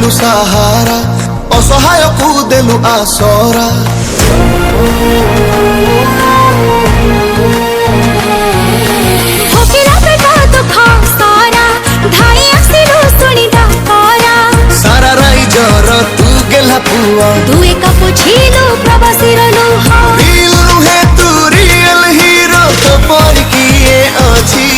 देलु सहारा असहाय को देलु आसरा सारा राइजर तू गेला पुआ तू एक पुछिलु प्रवासी रनु रियल नुहे तू रियल हीरो तो पर किए अछि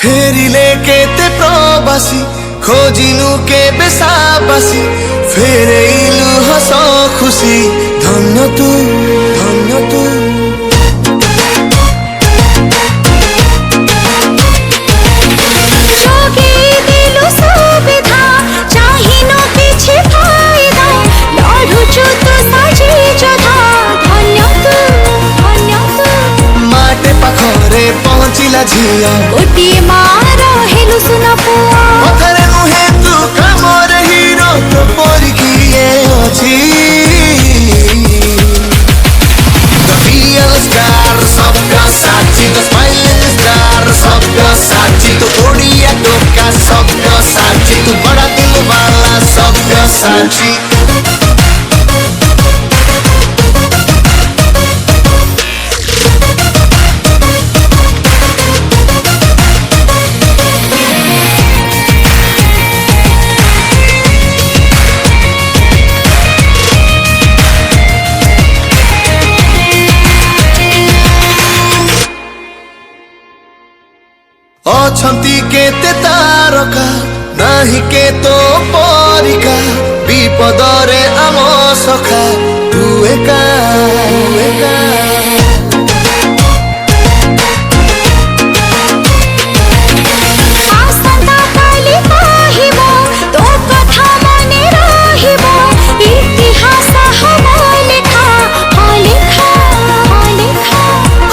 फेरी लेके ते प्रवासी खोजिनु के बेसाबासी फेरे इलु हस खुशी धन्य तू धन्य तू माटे पाखरे पहुँचिला झिया गोटिए मार हेलु सुना पुआ पथरे नुहे तू कामर हीरो तो पर किए अछि The real star सबका साथी The smiling star सबका साथी तू ओडिया टोका सबका साथी तू बड़ा दिल वाला सबका साथी अछंती केते तारका नाही के तो परिका विपदरे आम सखा तू एका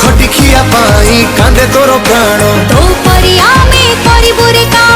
खटिखिया पाई कांदे तोर प्राण तो परिया में करी बुरे का